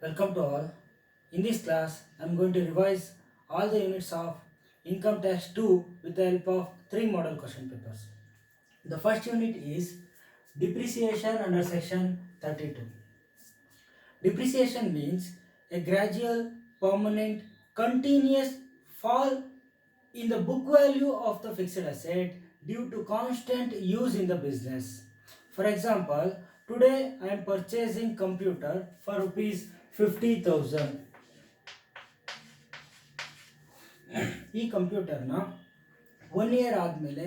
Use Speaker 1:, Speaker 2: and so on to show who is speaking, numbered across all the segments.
Speaker 1: Welcome to all. In this class, I am going to revise all the units of Income Tax 2 with the help of 3 model question papers. The first unit is depreciation under section 32. Depreciation means a gradual, permanent, continuous fall in the book value of the fixed asset due to constant use in the business. For example, today I am purchasing computer for rupees 50,000. ಈ ಕಂಪ್ಯೂಟರ್ನ 1 year ಆದಮೇಲೆ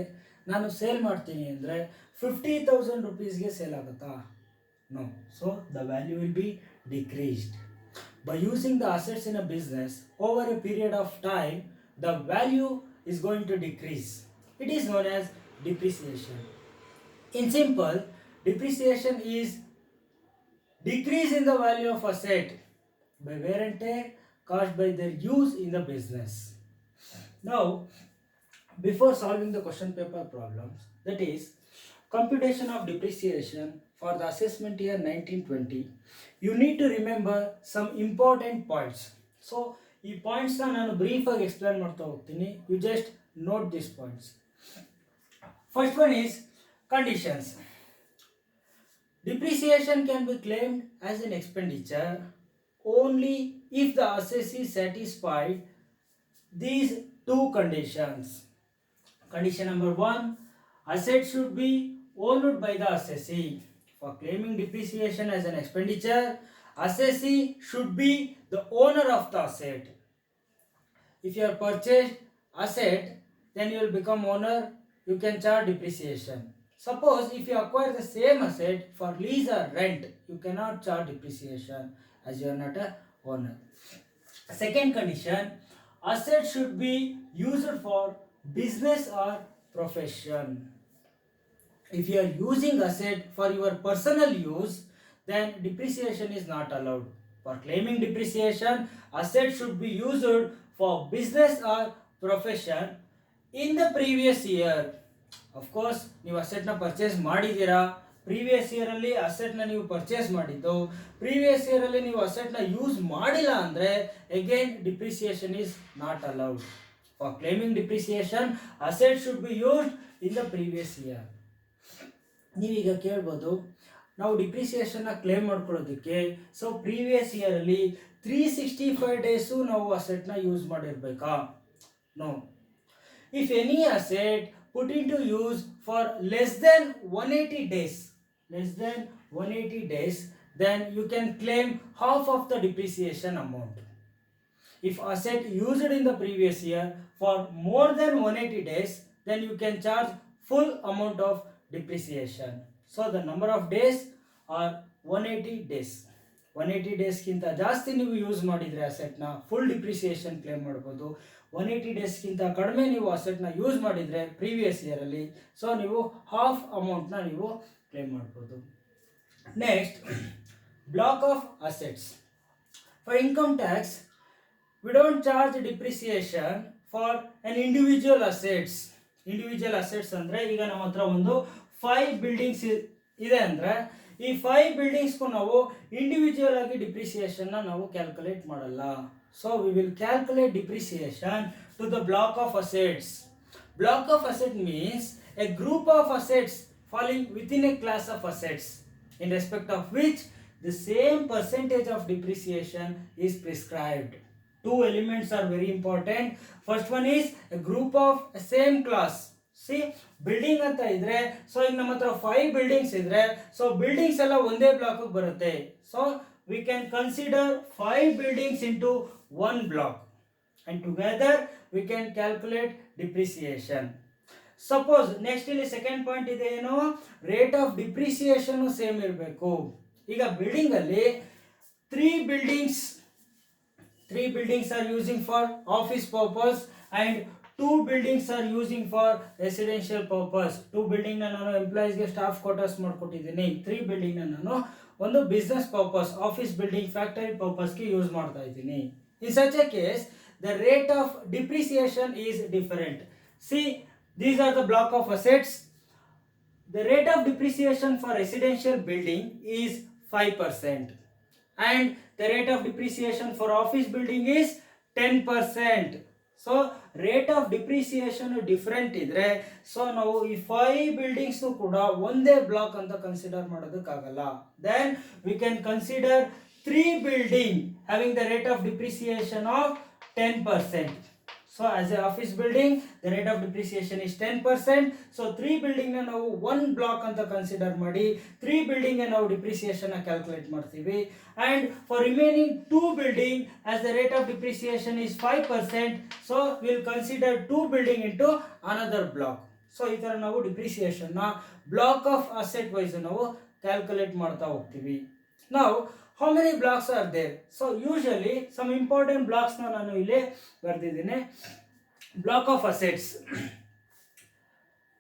Speaker 1: ನಾನು sale ಮಾಡ್ತೀನಿ ಅಂದರೆ 50,000 ರುಪೀಸ್ಗೆ sale ಆಗುತ್ತಾ? No. So the value will be decreased. By using the assets in a business over a period of time, the value is going to decrease. It is known as depreciation. In simple, depreciation is decrease in the value of asset by wear and tear caused by their use in the business. Now, before solving the question paper problems, that is computation of depreciation for the assessment year 1920, you need to remember some important points. So ಈ ಪಾಯಿಂಟ್ಸ್ನ ನಾನು ಬ್ರೀಫಾಗಿ explain ಮಾಡ್ತಾ ಹೋಗ್ತೀನಿ. You just note this points. First one is conditions. Depreciation can be claimed as an expenditure only if the assessee satisfied these two conditions. Condition number 1, asset should be owned by the assessee. For claiming depreciation as an expenditure, assessee should be the owner of the asset. If you have purchased asset, then you will become owner, you can charge depreciation. Suppose if you acquire the same asset for lease or rent, you cannot charge depreciation as you are not a owner. Second condition, asset should be used for business or profession. If you are using asset for your personal use, then depreciation is not allowed. For claiming depreciation, asset should be used for business or profession in the previous year. Of course, ನೀವು ಅಸೆಟ್ನ purchase ಮಾಡಿದ್ದೀರಾ, previous ಇಯರಲ್ಲಿ ಅಸೆಟ್ನ ನೀವು purchase ಮಾಡಿದ್ದು, previous ಇಯರಲ್ಲಿ ನೀವು ಅಸೆಟ್ನ use ಮಾಡಿಲ್ಲ ಅಂದರೆ again depreciation is not allowed. For claiming depreciation asset should be used in the previous year. ನೀವೀಗ ಕೇಳ್ಬೋದು, ನಾವು ಡಿಪ್ರಿಸಿಯೇಷನ್ನ ಕ್ಲೇಮ್ ಮಾಡ್ಕೊಳ್ಳೋದಕ್ಕೆ ಸೊ ಪ್ರೀವಿಯಸ್ ಇಯರಲ್ಲಿ 365 ಡೇಸು ನಾವು ಅಸೆಟ್ನ ಯೂಸ್ ಮಾಡಿರಬೇಕಾ? No. If any asset put into use for less than 180 days, then you can claim half of the depreciation amount. If asset used in the previous year for more than 180 days, then you can charge full amount of depreciation. So the number of days are 180 days. 180 ಡೇಸ್ಗಿಂತ ಜಾಸ್ತಿ ನೀವು use ಮಾಡಿದರೆ ಅಸೆಟ್ನ full depreciation claim ಮಾಡ್ಬೋದು. 180 ಡೇಸ್ಗಿಂತ ಕಡಿಮೆ ನೀವು ಅಸೆಟ್ನ use ಮಾಡಿದರೆ previous ಇಯರಲ್ಲಿ, ಸೊ ನೀವು ಹಾಫ್ ಅಮೌಂಟ್ನ ನೀವು ಕ್ಲೇಮ್ ಮಾಡ್ಬೋದು. Next, block of assets. For income tax we don't charge depreciation for an individual assets. Individual assets ಅಂದರೆ ಈಗ ನಮ್ಮ ಹತ್ರ ಒಂದು 5 ಬಿಲ್ಡಿಂಗ್ಸ್ ಇದೆ ಅಂದರೆ ಈ 5 ಬಿಲ್ಡಿಂಗ್ಸ್ಗೂ ನಾವು ಇಂಡಿವಿಜುವಲ್ ಆಗಿ ಡಿಪ್ರಿಸಿಯೇಷನ್ನ ನಾವು ಕ್ಯಾಲ್ಕುಲೇಟ್ ಮಾಡಲ್ಲ. So we will calculate depreciation to the block of assets. Block of asset means a group of assets falling within a class of assets in respect of which the same percentage of depreciation is prescribed. Two elements are very important. First one is a group of same class. See, building ಅಂತ ಇದ್ರೆ, so ಈಗ ನಮ್ಮ ಹತ್ರ 5 buildings ಇದ್ರೆ, so buildings ಎಲ್ಲ ಒಂದೇ block ಬರುತ್ತೆ. So we can consider 5 buildings into 1 black and together we can calculate depreciation. Suppose next ಇಲ್ಲಿ ಸೆಕೆಂಡ್ ಪಾಯಿಂಟ್ ಇದೆ, ಏನು, ರೇಟ್ ಆಫ್ ಡಿಪ್ರಿಸಿಯೇಷನ್ ಸೇಮ್ ಇರಬೇಕು. ಈಗ ಬಿಲ್ಡಿಂಗ್ ಅಲ್ಲಿ 3 buildings are using for office purpose and 2 buildings are using for residential purpose. 2 building ನಾನು employees ಗೆ staff quarters ಮಾಡ್ಕೊಟ್ಟಿದ್ದೀನಿ. 3 building ನಾನು ಒಂದು business purpose, office building, factory ಪರ್ಪಸ್ಗೆ ಯೂಸ್ ಮಾಡ್ತಾ ಇದ್ದೀನಿ. In such a case the rate of depreciation is different. See, these are the block of assets. The rate of depreciation for residential building is 5%. and the rate of depreciation for office building is 10%. So rate of depreciation different ಇದ್ರೆ so ನಾವು ಈ 5 buildings ಕೂಡ ಒಂದೇ block ಅಂತ consider ಮಾಡೋದಕ್ಕಾಗಲ್ಲ. Then we can consider 3 building having the rate of depreciation of 10%. So as a office building the rate of depreciation is 10%. So 3 building na ನಾವು 1 block ಅಂತ consider ಮಾಡಿ 3 building ಗೆ ನಾವು depreciation ನ ಕ್ಯಾಲ್ಕುಲೇಟ್ ಮಾಡ್ತೀವಿ. And for remaining 2 building as the rate of depreciation is 5%, so we will consider 2 building into another block. So ಈ ತರ ನಾವು depreciation ನ block of asset wise ನಾವು ಕ್ಯಾಲ್ಕುಲೇಟ್ ಮಾಡ್ತಾ ಹೋಗ್ತೀವಿ. Now how many blocks are there? So usually some important blocks na ನಾನು ಇಲ್ಲಿ ಬರ್ದಿದ್ದೀನಿ. Block of assets.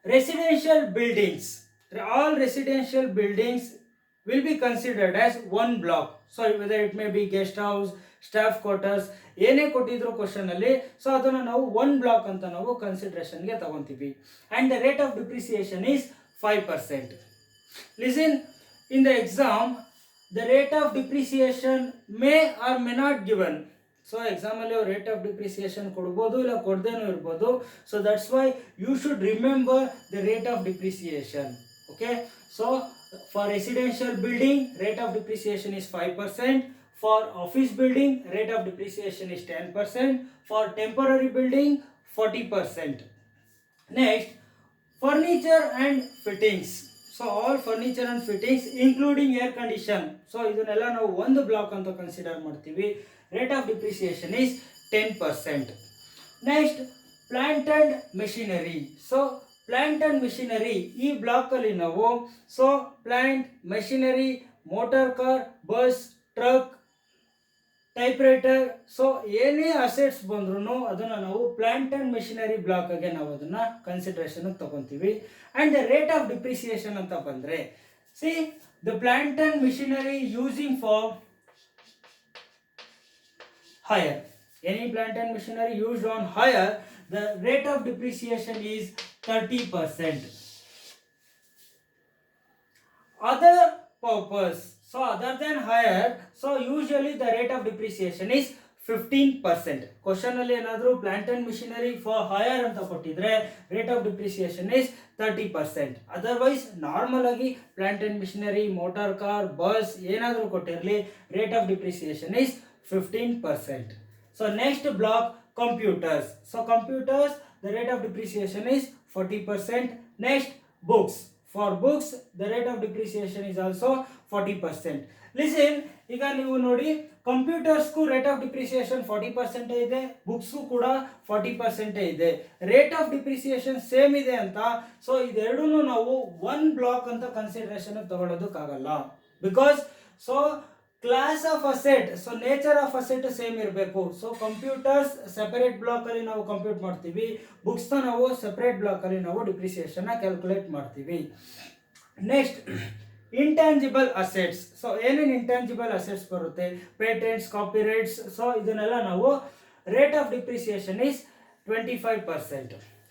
Speaker 1: Residential buildings. All residential buildings will be considered as one block. So whether it may be guest house, staff quarters, ಏನೇ ಕೊಟ್ಟಿದ್ರು question ಅಲ್ಲಿ, so ಅದನ್ನ ನಾವು 1 block ಅಂತ ನಾವು consideration ಗೆ ತಗೊಂತೀವಿ. And the rate of depreciation is 5%. Listen, in the exam the rate of depreciation may or may not given. So exam alli rate of depreciation kodbodu illa kodenu irbodu. So that's why you should remember the rate of depreciation. Okay, so for residential building rate of depreciation is 5%. For office building rate of depreciation is 10%. For temporary building 40%. Next, furniture and fittings. So all furniture and fittings including air condition. So ಇದನ್ನೆಲ್ಲ ನಾವು ಒಂದು block ಅಂತ consider ಮಾಡ್ತೀವಿ. Rate of depreciation is 10%. Next, plant and machinery. So plant and machinery ಈ block ಅಲ್ಲಿ ನಾವು so plant, machinery, motor car, bus, truck, typewriter, so ಏನೇ assets ಬಂದ್ರು ಅದನ್ನ ನಾವು ಪ್ಲಾಂಟ್ ಅಂಡ್ ಮೆಷಿನರಿ ಬ್ಲಾಕ್ ಆಗಿ ನಾವು ಅದನ್ನ ಕನ್ಸಿಡರೇಷನ್ ತಗೊಂತೀವಿ. And the rate of depreciation ಅಂತ ಬಂದ್ರೆ see the plant and machinery using for hire, any plant and machinery used on hire, the rate of depreciation is 30%. Other purpose, so other than hire, so usually the rate of depreciation is 15%. Question ಅಲ್ಲಿ ಏನಾದರೂ plant and machinery for hire ಅಂತ ಕೊಟ್ಟಿದ್ರೆ rate of depreciation is 30%. Otherwise normal ಆಗಿ plant and machinery, motor car, bus ಏನಾದರೂ ಕೊಟ್ಟಿರಲಿ rate of depreciation is 15%. So next block, computers. So computers the rate of depreciation is 40%. Next, books. For books the rate of depreciation is also 40%. Listen, ಈಗ ನೀವು ನೋಡಿ computers ಗೂ rate of depreciation 40% ಇದೆ, books ಕೂಡ 40% ಇದೆ. Rate of depreciation same ಇದೆ ಅಂತ so ಇದೆರಡೂ ನಾವು 1 ಬ್ಲಾಕ್ ಅಂತ ಕನ್ಸಿಡರೇಷನ್ ತಗೊಳ್ಳೋದಕ್ಕಾಗಲ್ಲ. Because so class of asset, so nature of asset same ಇರಬೇಕು. ಸೊ ಕಂಪ್ಯೂಟರ್ಸ್ ಸೆಪರೇಟ್ ಬ್ಲಾಕ್ ಅಲ್ಲಿ ನಾವು ಕಂಪ್ಯೂಟ್ ಮಾಡ್ತೀವಿ, ಬುಕ್ಸ್ ನಾವು ಸೆಪರೇಟ್ ಬ್ಲಾಕ್ ಅಲ್ಲಿ ನಾವು ಡಿಪ್ರಿಸಿಯೇಷನ್ ಕ್ಯಾಲ್ಕುಲೇಟ್ ಮಾಡ್ತೀವಿ. Next, intangible assets. ಸೊ ಏನೇನು ಇಂಟ್ಯಾಂಜಿಬಲ್ ಅಸೆಟ್ಸ್ ಬರುತ್ತೆ, ಪೇಟೆಂಟ್ಸ್, ಕಾಪಿರೈಟ್ಸ್, ಸೊ ಇದನ್ನೆಲ್ಲ ನಾವು rate of depreciation is 25%.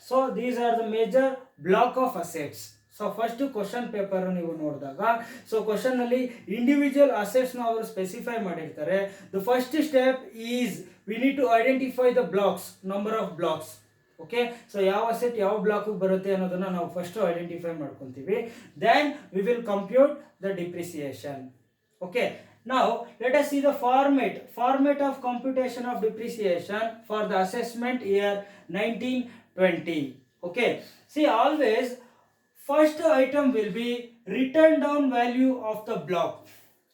Speaker 1: So these are the major block of assets. So first question paper ನೀವು ನೋಡಿದಾಗ ಸೊ ಕ್ವಶನ್ ಅಲ್ಲಿ ಇಂಡಿವಿಜುವಲ್ ಅಸೆಟ್ಸ್ ನ ಅವರು ಸ್ಪೆಸಿಫೈ ಮಾಡಿರ್ತಾರೆ. The first step is we need to identify the blocks, number of blocks. Okay, so ಯಾವ asset ಯಾವ block ಬರುತ್ತೆ ಅನ್ನೋದನ್ನ ನಾವು ಫಸ್ಟ್ ಐಡೆಂಟಿಫೈ ಮಾಡ್ಕೊಂತೀವಿ. Then we will compute the depreciation. Okay, now let us see the format of computation of depreciation for the assessment year 1920. Okay, see always first item will be written down value of the block.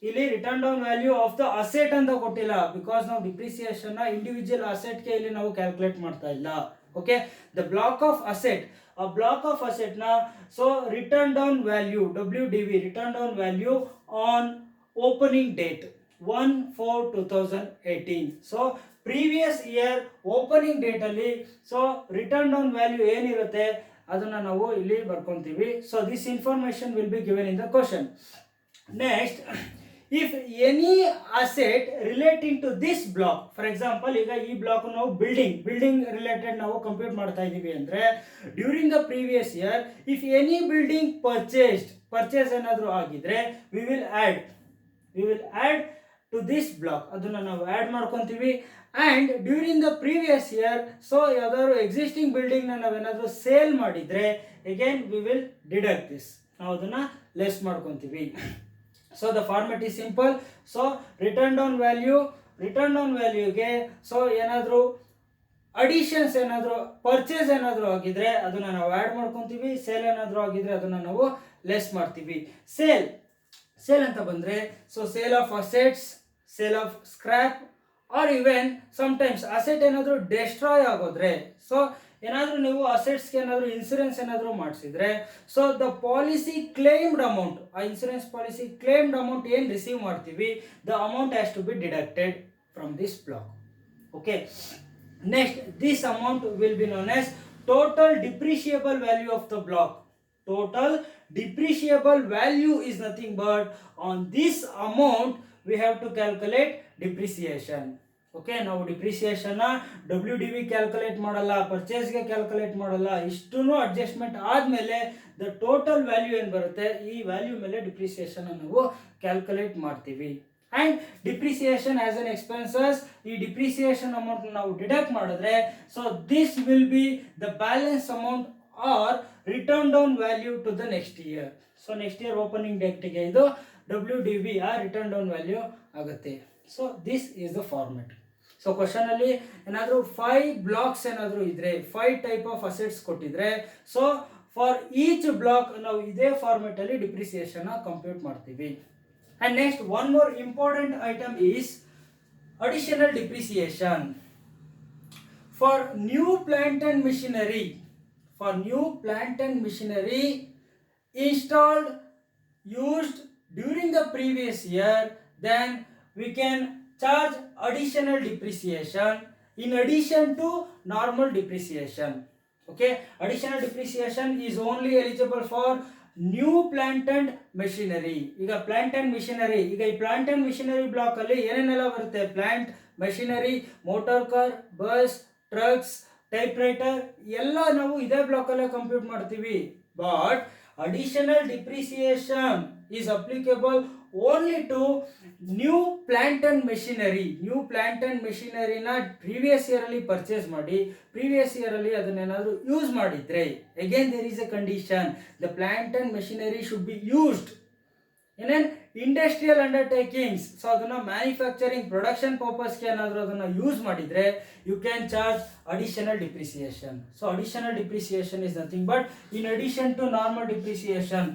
Speaker 1: ಇಲ್ಲಿ return down value of the asset ಅಂತ ಕೊಟ್ಟಿಲ್ಲ, because ನಾವು depreciation ನ individual asset ಗೆ ಇಲ್ಲಿ ನಾವು calculate ಮಾಡ್ತಾ ಇಲ್ಲ. Okay, the block of asset, ಆ ಬ್ಲಾಕ್ ಆಫ್ ಅಸೆಟ್ ನ so written down value WDV, written down value on opening date 1/4/2018. So previous year opening date ಅಲ್ಲಿ ಸೊ ರಿಟರ್ನ್ ಡೌನ್ ವ್ಯಾಲ್ಯೂ ಏನಿರುತ್ತೆ ಅದನ್ನ ನಾವು ಇಲ್ಲಿ ಬರ್ಕೊಂತೀವಿ. So this information will be given in the question. Next, if any asset relating to this block, for example ಈಗ ಈ block ನಾವು building related ನಾವು ಕಂಪ್ಯೂಟ್ ಮಾಡ್ತಾ ಇದೀವಿ ಅಂದ್ರೆ during the previous year if any building purchase ಏನಾದರೂ ಆಗಿದ್ರೆ we will add to this block ಅದನ್ನ ನಾವು ಆ್ಯಡ್ ಮಾಡ್ಕೊತೀವಿ. And during the previous year so ಯಾವ್ದಾದ್ರು ಎಕ್ಸಿಸ್ಟಿಂಗ್ ಬಿಲ್ಡಿಂಗ್ನ ನಾವೇನಾದರೂ ಸೇಲ್ ಮಾಡಿದರೆ again we will deduct this, ನಾವು ಅದನ್ನು ಲೆಸ್ ಮಾಡ್ಕೊತೀವಿ. So the format is simple. So written down ವ್ಯಾಲ್ಯೂಗೆ ಸೊ ಏನಾದರೂ ಅಡಿಷನ್ಸ್ ಏನಾದರೂ ಪರ್ಚೇಸ್ ಏನಾದರೂ ಆಗಿದ್ರೆ ಅದನ್ನು ನಾವು ಆ್ಯಡ್ ಮಾಡ್ಕೊತೀವಿ, ಸೇಲ್ ಏನಾದರೂ ಆಗಿದ್ರೆ ಅದನ್ನು ನಾವು ಲೆಸ್ ಮಾಡ್ತೀವಿ. ಸೇಲ್ ಅಂತ ಬಂದರೆ so sale of assets, sale of scrap or even sometimes asset ಏನಾದರೂ ಡೆಸ್ಟ್ರಾಯ್ ಆಗೋದ್ರೆ, ಸೊ ಏನಾದರೂ ನೀವು ಅಸೆಟ್ಸ್ಗೆ ಏನಾದರೂ ಇನ್ಸೂರೆನ್ಸ್ ಏನಾದರೂ ಮಾಡಿಸಿದ್ರೆ so the policy claimed amount, ಆ ಇನ್ಸೂರೆನ್ಸ್ ಪಾಲಿಸಿ ಕ್ಲೇಮ್ಡ್ ಅಮೌಂಟ್ ಏನು ರಿಸೀವ್ ಮಾಡ್ತೀವಿ the amount has to be deducted from this block. Okay, next this amount will be known as total depreciable value of the block. Total depreciable value is nothing but on this amount we have to calculate depreciation. Okay, ನಾವು ಡಿಪ್ರಿಸಿಯೇಷನ್ನ WDV calculate ಮಾಡಲ್ಲ, ಪರ್ಚೇಸ್ಗೆ calculate ಮಾಡಲ್ಲ, ಇಷ್ಟೂ adjustment ಆದಮೇಲೆ the total value ಏನು ಬರುತ್ತೆ ಈ value ಮೇಲೆ depreciation ನಾವು ಕ್ಯಾಲ್ಕುಲೇಟ್ ಮಾಡ್ತೀವಿ. And depreciation as an expenses, ಈ ಡಿಪ್ರಿಸಿಯೇಷನ್ ಅಮೌಂಟ್ ನಾವು ಡಿಡಕ್ಟ್ ಮಾಡಿದ್ರೆ so this will be the balance amount or written down value to the next year. So next year opening ಡೇಟ್ಗೆ ಇದು WDV ಆ written down value ಆಗುತ್ತೆ. So this is the format. ಸೊ ಕ್ವಶನಲ್ಲಿ ಏನಾದರೂ 5 blocks ಏನಾದರೂ ಇದ್ರೆ 5 ಟೈಪ್ ಆಫ್ ಅಸೆಟ್ಸ್ ಕೊಟ್ಟಿದ್ರೆ ಸೊ ಫಾರ್ ಈಚ್ ಬ್ಲಾಕ್ ನಾವು ಇದೇ ಫಾರ್ಮೆಟಲ್ಲಿ ಡಿಪ್ರಿಸಿಯೇಷನ್ನ ಕಂಪ್ಯೂಟ್ ಮಾಡ್ತೀವಿ. And next, one more important item is additional depreciation. For new plant and machinery installed, used during the previous year, then we can charge additional depreciation in addition to normal depreciation. Okay, additional depreciation is only eligible for new plant and machinery. ಈಗ plant and machinery, ಈಗ ಈ plant and machinery block ಅಲ್ಲಿ ಏನೇನೆಲ್ಲ ಬರುತ್ತೆ, plant, machinery, motor car, bus, trucks, typewriter ಎಲ್ಲ ನಾವು ಇದೇ ಬ್ಲಾಕ್ ಅಲ್ಲೇ ಕಂಪ್ಯೂಟ್ ಮಾಡ್ತೀವಿ. But additional depreciation is applicable only to new plant and machinery. New plant and ಮೆಷಿನರಿನ ಪ್ರೀವಿಯಸ್ ಇಯರಲ್ಲಿ ಪರ್ಚೇಸ್ ಮಾಡಿ ಪ್ರೀವಿಯಸ್ ಇಯರಲ್ಲಿ ಅದನ್ನೇನಾದರೂ ಯೂಸ್ ಮಾಡಿದರೆ again there is a condition, the plant and machinery should be used in an industrial undertakings. So ಅದನ್ನು manufacturing production ಪರ್ಪಸ್ಗೆ ಏನಾದರೂ ಅದನ್ನು ಯೂಸ್ ಮಾಡಿದರೆ you can charge additional depreciation. So additional depreciation is nothing but in addition to normal depreciation.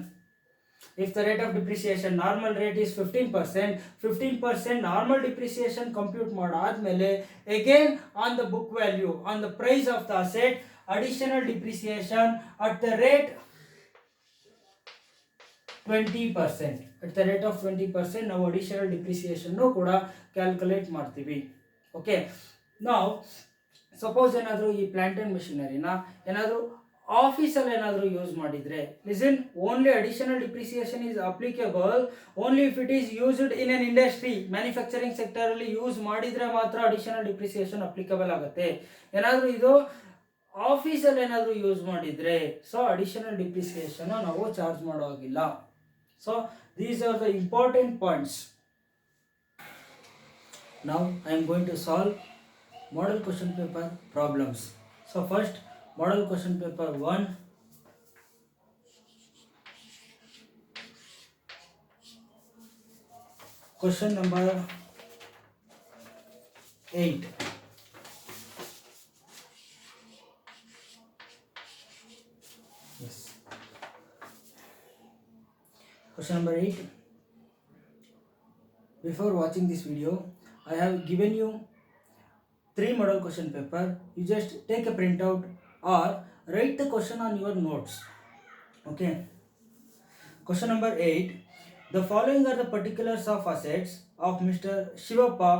Speaker 1: If the rate of depreciation normal rate is 15% normal depreciation compute madadmele again on the book value, on the price of the asset, additional depreciation at the rate 20%. At the rate of 20% ನಾವು additional depreciation ಕೂಡ calculate ಮಾಡ್ತೀವಿ. Okay, ನಾವು suppose ಏನಾದರೂ ಈ plant and ಮೆಷಿನರಿನ ಏನಾದರೂ ಆಫೀಸಲ್ಲಿ ಏನಾದರೂ use ಮಾಡಿದರೆ listen, only additional depreciation is applicable only if it is used in an industry. Manufacturing ಸೆಕ್ಟರಲ್ಲಿ ಯೂಸ್ ಮಾಡಿದರೆ ಮಾತ್ರ ಅಡಿಷನಲ್ ಡಿಪ್ರಿಸಿಯೇಷನ್ ಅಪ್ಲಿಕೇಬಲ್ ಆಗುತ್ತೆ. ಏನಾದರೂ ಇದು ಆಫೀಸಲ್ಲಿ ಏನಾದರೂ ಯೂಸ್ ಮಾಡಿದರೆ ಸೊ ಅಡಿಷನಲ್ ಡಿಪ್ರಿಸಿಯೇಷನ್ ನಾವು ಚಾರ್ಜ್ ಮಾಡೋ ಹಾಗಿಲ್ಲ. So these are the important points. Now I am going to solve model question paper problems. So first, model question paper 1. Question number 8. Yes. Question number 8. Before watching this video, I have given you 3 model question paper. You just take a printout or write the question on your notes. Okay. Question number 8. The following are the particulars of assets of Mr. Shivappa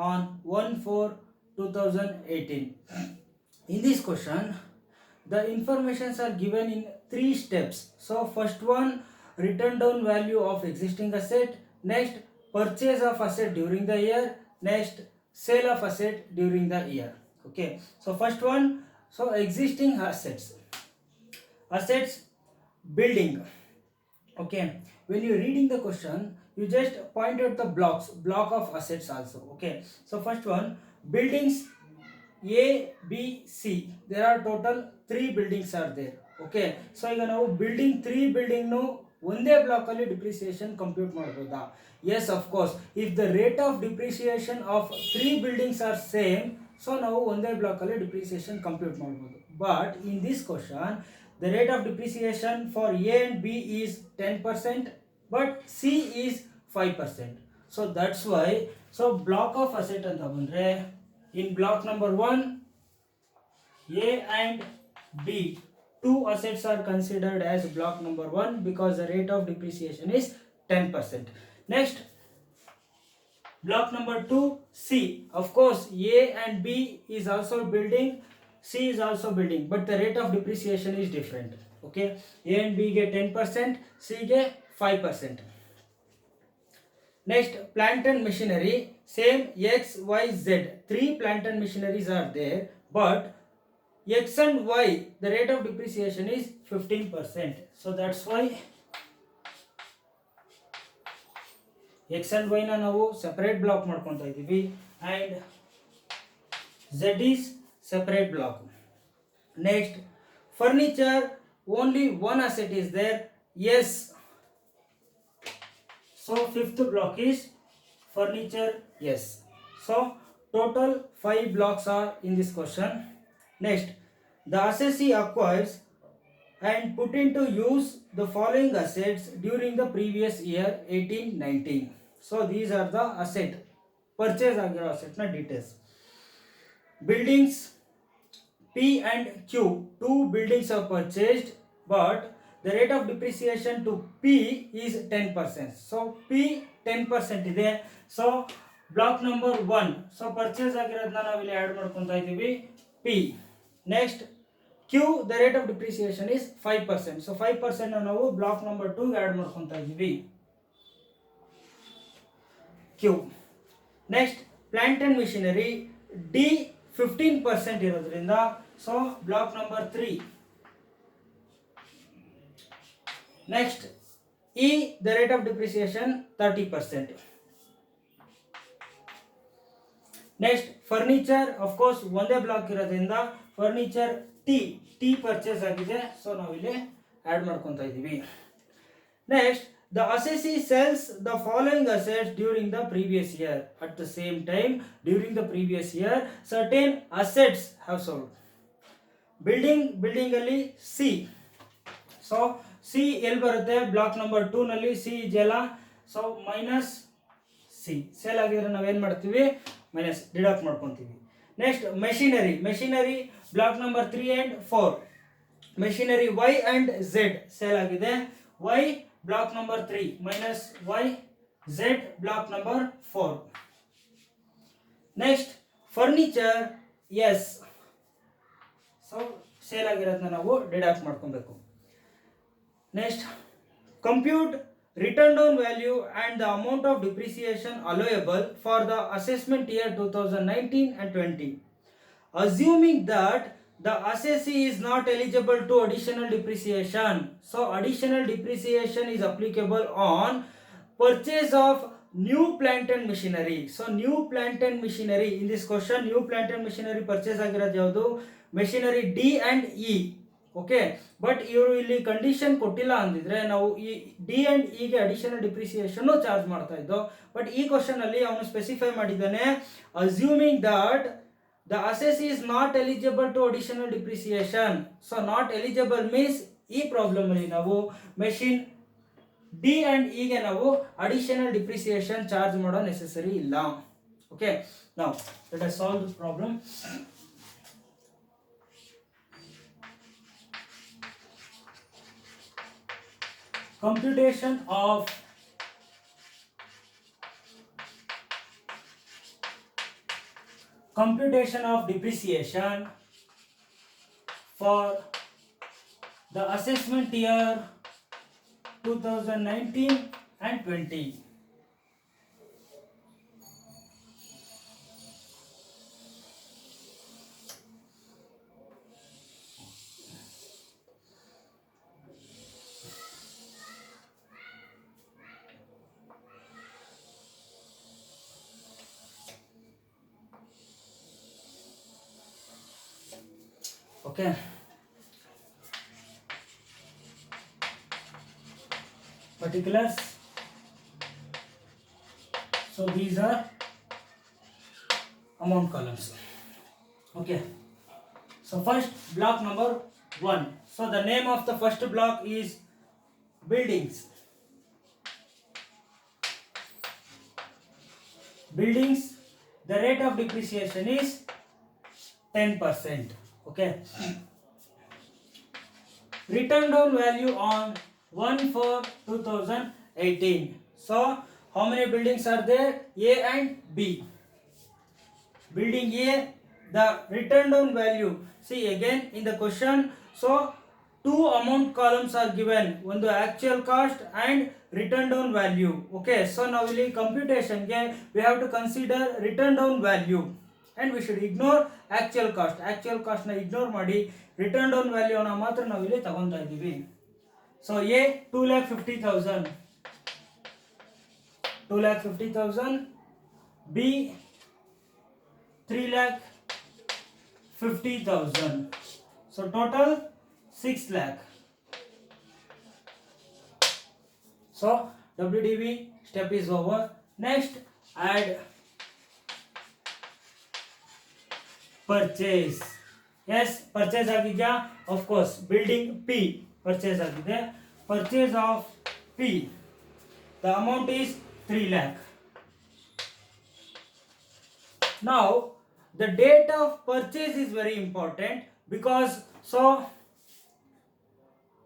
Speaker 1: on 1/4/2018. In this question, the informations are given in 3 steps. So first one, return down value of existing asset. Next, purchase of asset during the year. Next, sale of asset during the year. Okay, so first one, so existing assets, building. Okay, when you're reading the question you just point out the block of assets also. Okay, so first one, buildings A, B, C. There are total 3 buildings are there. Okay, so ಈಗ ನಾವು building 3 building ನು ಒಂದೇ block ಅಲ್ಲಿ depreciation compute ಮಾಡಬಹುದಾ? Yes, of course. If the rate of depreciation of 3 buildings are same, so ನಾವು ಒಂದೇ block ಅಲ್ಲಿ depreciation compute ಮಾಡಬಹುದು. But in this question, the rate of depreciation for A and B is 10%, but C is 5%. So that's why, so block of asset ಅಂತ ಬಂದ್ರೆ, in block number 1, A and B, two assets are considered as block number 1 because the rate of depreciation is 10%. Next, block number 2, C. Of course, A and B is also building, C is also building, but the rate of depreciation is different. Okay, A and B get 10%, C get 5%. Next, plant and machinery, same X, Y, Z. 3 plant and machineries are there, but X and Y, the rate of depreciation is 15%. So that's why X and Y na ನಾವು separate block ಮಾಡ್ಕೊಂತಾ ಇದೀವಿ, and Z is separate block. Next, furniture, only one asset is there. Yes. So fifth block is furniture. Yes. So total 5 blocks are in this question. Next, the assessee acquires and put into use the following assets during the previous year 1819. So these are the asset purchase agiro asset na details. Buildings P and Q, 2 buildings are purchased, but the rate of depreciation to P is 10%. So P 10% ಇದೆ. So block number 1, so purchase ಆಗಿರೋದನ್ನ ನಾವು ಇಲ್ಲಿ add ಮಾಡ್ಕೊಂತಾ ಇದೀವಿ P. Next, Q, the rate of depreciation is 5%. So 5% ನಾವು block number 2 add ಮಾಡ್ಕೊಂತಾ ಇದೀವಿ Q. Next, plant and machinery, D 15% ಇರೋದ್ರಿಂದ, so block number 3. Next, E, the rate of depreciation 30%. Next, furniture, of course ಒಂದೇ block ಇರೋದ್ರಿಂದ furniture T purchase ಆಗಿದೆ, so ನಾವು ಇಲ್ಲಿ add ಮಾಡ್ಕೊಂತಾ ಇದೀವಿ. Next, the assessee sells the following assets during the previous year. At the same time, during the previous year, certain assets have sold. Building ಅಲ್ಲಿ C. So C ಎಲ್ಲಿ ಬರುತ್ತೆ? Block number 2 ನಲ್ಲಿ C ಇದೆಯಲ್ಲ, so minus C. Sale ಆಗಿದ್ರೆ ನಾವೇನ್ ಮಾಡ್ತೀವಿ? Minus deduct ಮಾಡ್ಕೊಂತೀವಿ. Next, machinery block number 3 and 4. Machinery Y and Z sale ಆಗಿದೆ. Y block number 3 minus Y, Z block number 4. Next, furniture yes, so sale ಆಗಿರೋದನ್ನ ನಾವು deduct ಮಾಡ್ಕೊಬೇಕು. Next, compute written down value and the amount of depreciation allowable for the assessment year 2019 and 20. Assuming that the assessee is not eligible to additional depreciation, so additional depreciation is applicable on purchase of new plant and machinery. So new plant and machinery, in this question new plant and machinery purchase ಆಗಿರೋದು ಯಾವುದು? machinery D and E. Okay, but ಇವರು ಇಲ್ಲಿ condition ಕೊಟ್ಟಿಲ್ಲ ಅಂದಿದ್ರೆ ನಾವು ಈ D and ಇಗೆ additional depreciation charge ಮಾಡ್ತಾ ಇದ್ದೋ. ಬಟ್ ಈ ಕ್ವಶನ್ ಅಲ್ಲಿ ಅವನು ಸ್ಪೆಸಿಫೈ ಮಾಡಿದ್ದಾನೆ, assuming that the assessee is not eligible to additional depreciation. So not eligible means ಈ ಪ್ರಾಬ್ಲಮ್ ಅಲ್ಲಿ ನಾವು ಮೆಷಿನ್ ಡಿ ಅಂಡ್ ಇಗೆ ನಾವು ಅಡಿಷನಲ್ ಡಿಪ್ರಿಸಿಯೇಷನ್ ಚಾರ್ಜ್ ಮಾಡೋ ನೆಸೆಸರಿ ಇಲ್ಲ. Okay, now let us solve this problem. Computation of depreciation for the assessment year 2019 and 20. Okay. Particulars. So these are amount columns. Okay. So first block number 1. So the name of the first block is buildings. Buildings, the rate of depreciation is 10%. Okay. Written down value on 1/4/2018. So how many buildings are there? A and B. Building A, the written down value. See again in the question. So two amount columns are given. One the actual cost and written down value. Okay. So now ಇಲ್ಲಿ computation ಗೆ we have to consider written down value and we should ignore actual cost. Actual cost ನ ignore ಮಾಡಿ written down value ನ ಮಾತ್ರ ನಾವು ಇಲ್ಲಿ ತಗೊಂತಾ ಇದ್ದೀವಿ. So A 2,50,000. 2,50,000. B 3,50,000. So total 6 lakh. So WDV step is over. Next add purchase. Yes, purchase agidya. Of course, building P purchase agide. Purchase of P. The amount is 3 lakh. Now the date of purchase is very important because so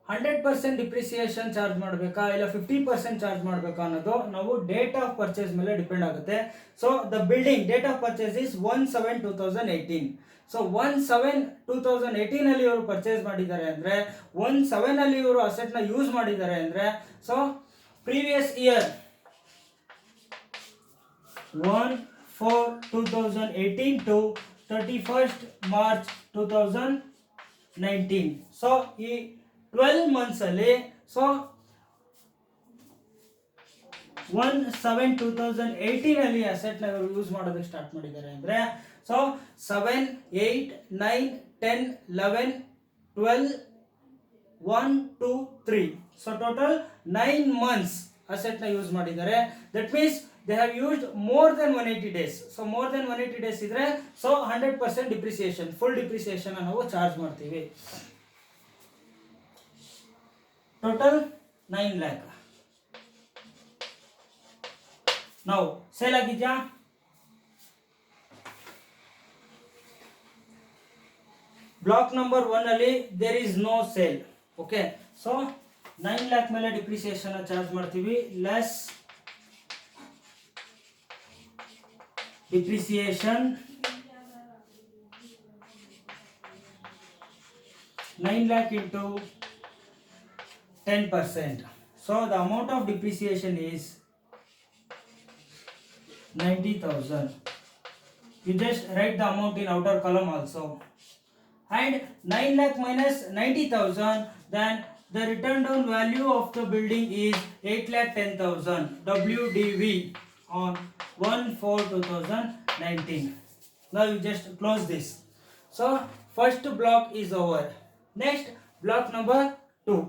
Speaker 1: 100% depreciation charge ಮಾಡಬೇಕಾ ಇಲ್ಲ 50% charge ಮಾಡಬೇಕಾ ಅನ್ನೋದು ನಾವು date of purchase ಮೇಲೆ depend ಆಗುತ್ತೆ. So the building date of purchase is 1/7/2018. So 1/7/2018 ಅಲ್ಲಿ ಇವರು purchase ಮಾಡಿದ್ದಾರೆ ಅಂದ್ರೆ 1/7 ಅಲ್ಲಿ ಇವರು ಅಸೆಟ್ ನ ಯೂಸ್ ಮಾಡಿದ್ದಾರೆ ಅಂದ್ರೆ so previous year 1/4/2018 to 31st March 2019. So ಈ 12 months ಅಲ್ಲಿ ಸೊ 1/7/2018 ಅಲ್ಲಿ ಅಸೆಟ್ ನ ಯೂಸ್ ಮಾಡೋದಕ್ಕೆ ಸ್ಟಾರ್ಟ್ ಮಾಡಿದ್ದಾರೆ ಅಂದ್ರೆ so 7 8 9 10 11 12 1 2 3 so total 9 months asset ನ ಯೂಸ್ ಮಾಡಿದ್ದಾರೆ. That means they have used more than 180 days. So more than 180 days ಇದ್ರೆ ಸೊ 100% ಡಿಪ್ರಿಸಿಯೇಷನ್ ಫುಲ್ ಡಿಪ್ರಿಸಿಯೇಷನ್ ನಾವು ಚಾರ್ಜ್ ಮಾಡ್ತೀವಿ. Total 9 lakh. ನಾವು ಸೇಲ್ ಆಗಿದ್ಯಾ? ಬ್ಲಾಕ್ ನಂಬರ್ 1 ಅಲ್ಲಿ there is no sale. Okay. So 9 lakh ಮೇಲೆ depreciation charge ಮಾಡ್ತೀವಿ. Less depreciation 9 lakh into 10%. So the amount of depreciation is 90,000. You just write the amount in outer column also. And 9 lakh minus 90,000, then the written down value of the building is 8,10,000. WDV on 1/4/2019. Now you just close this. So first block is over. Next block number 2.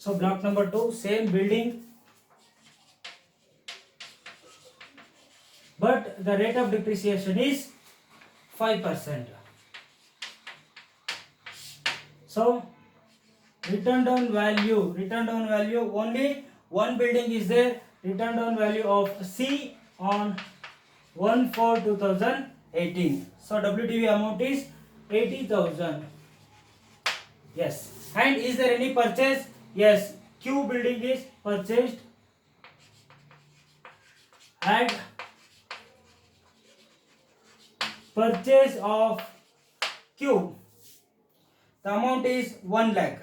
Speaker 1: So block number 2, same building, but the rate of depreciation is 5%. So return down value only one building is there. Return down value of C on 1/4/2018. So WDV amount is 80,000. Yes. And is there any purchase? Yes, Q building is purchased. And purchase of Q, the amount is 1 lakh.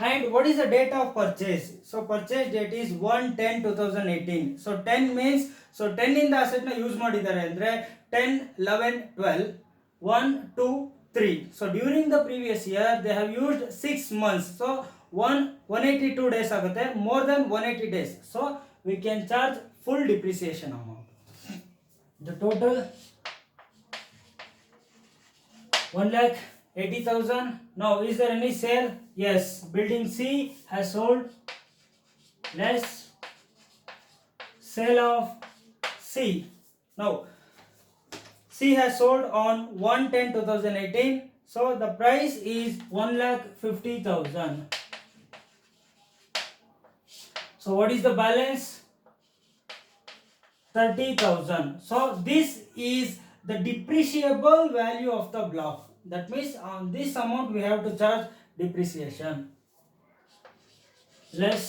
Speaker 1: And what is the date of purchase? So purchase date is 1/10/2018. So 10 means, so 10 in the asset na use ಮಾಡಿದ್ದಾರೆ ಅಂದ್ರೆ 10, 11, 12, 1, 2, 3. So during the previous year they have used 6 months. So 182 days ಆಗುತ್ತೆ, more than 180 days. So we can charge full depreciation amount. The total 1,80,000. Now is there any sale? Yes, building C has sold. Less sale of C. Now C has sold on 1/10/2018. So the price is 1,50,000. So what is the balance? 30,000. So this is the depreciable value of the block. That means on this amount we have to charge depreciation. Less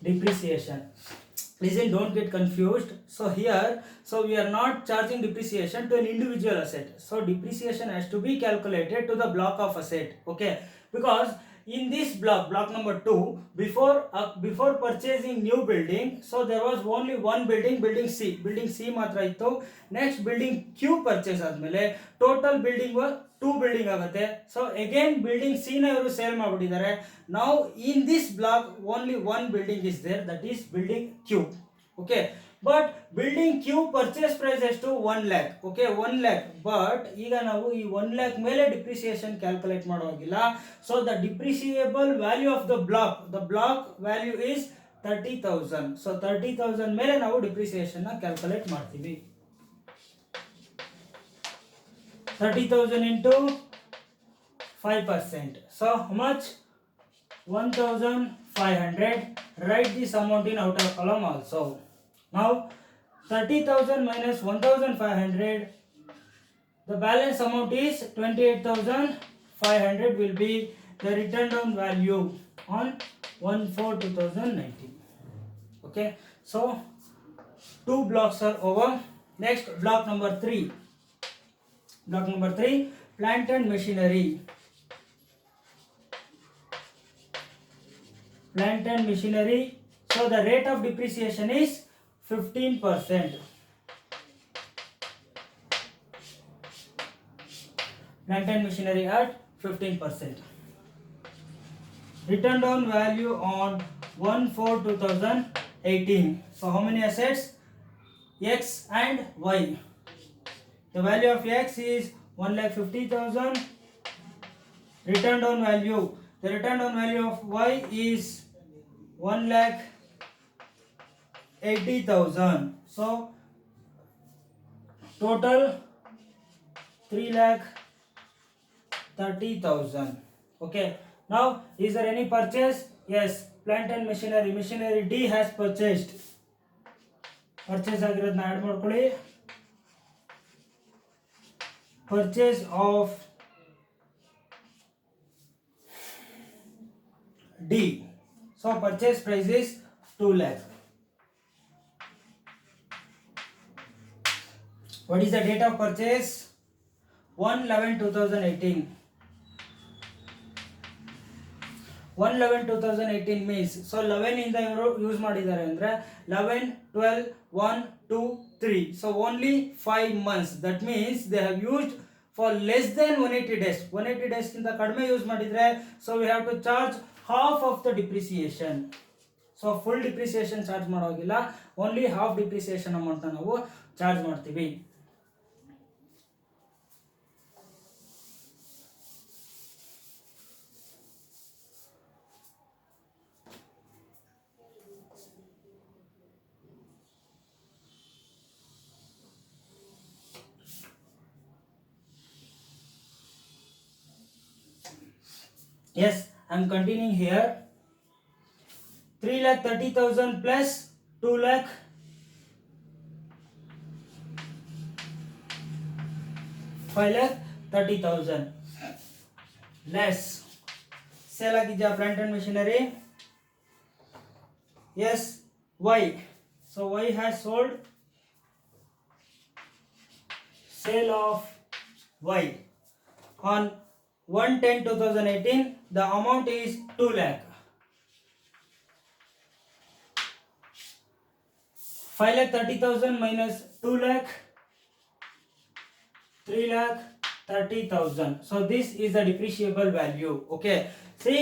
Speaker 1: depreciation. Listen, don't get confused. So here, so we are not charging depreciation to an individual asset. So depreciation has to be calculated to the block of asset. Okay, because in this block number 2, before purchasing new building, so there was only one building C ಮಾತ್ರ ಇತ್ತು. Next building Q purchase ಆದ್ಮೇಲೆ total building was 2 building ಆಗುತ್ತೆ. So again building C ನ ಇವರು sale ಮಾಡಿಬಿಟ್ಟಿದ್ದಾರೆ. Now in this block only one building is there, that is building Q. Okay, but building Q purchase price ಎಷ್ಟು 1 lakh. Okay, 1 lakh. But ಈಗ ನಾವು ಈ 1 lakh ಮೇಲೆ depreciation calculate ಮಾಡೋಗಿಲ್ಲ. So the depreciable value of the block value is 30,000. So 30,000 ಮೇಲೆ ನಾವು depreciation ನ calculate ಮಾಡ್ತೀವಿ. 30,000 into 5%. So how much? 1,500. Write this amount in outer column also. Now 30,000 minus 1,500, the balance amount is 28,500 will be the written down value on 1/4/2019. Okay, so 2 blocks are over. Next, block number 3. Block number 3, plant and machinery. Plant and machinery. So the rate of depreciation is 15%. Plant and machinery at 15%. Written down value on 1/4/2018. So how many assets? X and Y. The value of X is 1,50,000. Written down value. The written down value of Y is 1,80,000. So total 3,30,000. Okay. Now is there any purchase? Yes. Plant and machinery. Machinery D has purchased. Purchase ಆಗಿರೋದನ್ನ add ಮಾಡ್ಕೊಳ್ಳಿ. Purchase of D. So purchase price is 2 lakh. What is the date of purchase? 1/11/2018. 1/11/2018 means, so 11 ಇಂದ ಇವರು use ಮಾಡಿದ್ದಾರೆ ಅಂದ್ರೆ 11, 12, 1, 2, 3. So only 5 months. That means they have used for less than 180 days. 180 days ಗಿಂತ ಕಡಿಮೆ use ಮಾಡಿದ್ರೆ, so we have to charge half of the depreciation. So full depreciation charge ಮಾಡೋಗಿಲ್ಲ, only half depreciation amount ನಾವು charge ಮಾಡ್ತೀವಿ. Yes, I am continuing here. 3,30,000 plus 5,30,000 less sale ಆಗಿದೆಯಾ plant and machinery? Yes, Y. So Y has sold. Sale of Y on 1/10/2018, the amount is 2 lakh. 5,30,000 minus 2 lakh, 3,30,000. So this is the depreciable value. Okay, see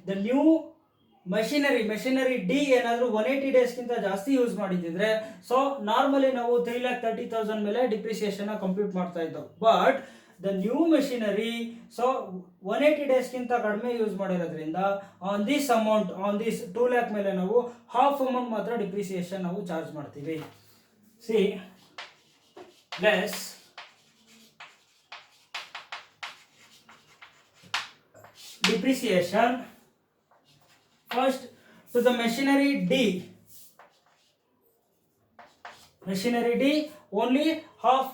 Speaker 1: the new machinery D ಏನಾದರೂ 180 ಡೇಸ್ಗಿಂತ ಜಾಸ್ತಿ use ಮಾಡಿದ್ರೆ so normally ನಾವು 3,30,000 ಮೇಲೆ depreciation compute ಮಾಡ್ತಾ ಇದ್ದೋ. But the new machinery so 180 ಡೇಸ್ಗಿಂತ ಕಡಿಮೆ use ಮಾಡಿರೋದ್ರಿಂದ on this amount on this 2 lakh ಮೇಲೆ ನಾವು ಹಾಫ್ ಅಮೌಂಟ್ ಮಾತ್ರ ಡಿಪ್ರಿಸಿಯೇಷನ್ ನಾವು ಚಾರ್ಜ್ ಮಾಡ್ತೀವಿ. C less depreciation first to the machinery D. Machinery D only half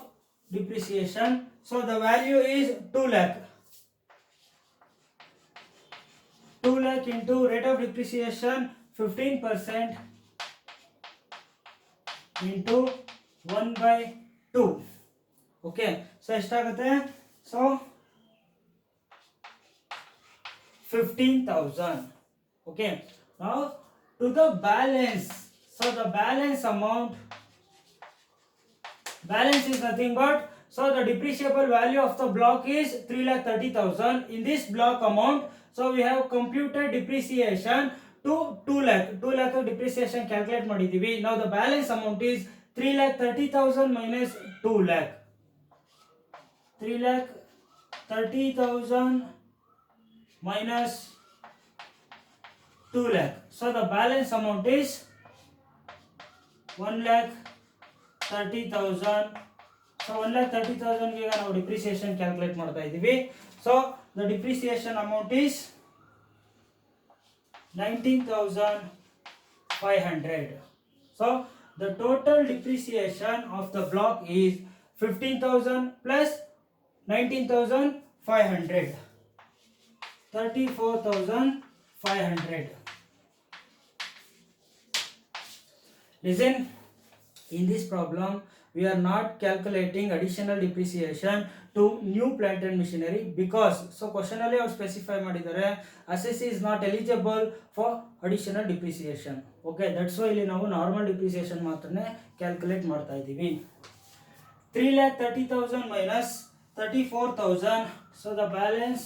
Speaker 1: depreciation, so the value is 2 lakh. 2 lakh into rate of depreciation 15% into 1/2. Okay, so ಎಷ್ಟಾಗುತ್ತೆ? So 15,000. Okay, now to the balance, so the balance is nothing but, so the depreciable value of the block is 3,30,000. In this block amount, so we have computed depreciation to 2 lakh. 2 lakh depreciation calculate ಮಾಡಿದೀವಿ. Now the balance amount is 3,30,000 minus 2 lakh. 3,30,000 minus 2 lakh. So the balance amount is 1,30,000. So 1,30,000 ಗೆ ನಾವು depreciation calculate ಮಾಡ್ತಾ ಇದ್ದೀವಿ. So the depreciation amount is 19,500. So the total depreciation of the block is 15,000 plus 19,500. 34,500. Listen, in this problem we are not calculating additional depreciation to new plant and machinery because so question alli ಅವರು specify ಮಾಡಿದ್ದಾರೆ assessee is not eligible for additional depreciation. Okay, that's why ಇಲ್ಲಿ ನಾವು normal depreciation ಮಾತ್ರನೇ calculate ಮಾಡ್ತಾ ಇದ್ದೀವಿ. 3,30,000 minus 34,000, so the balance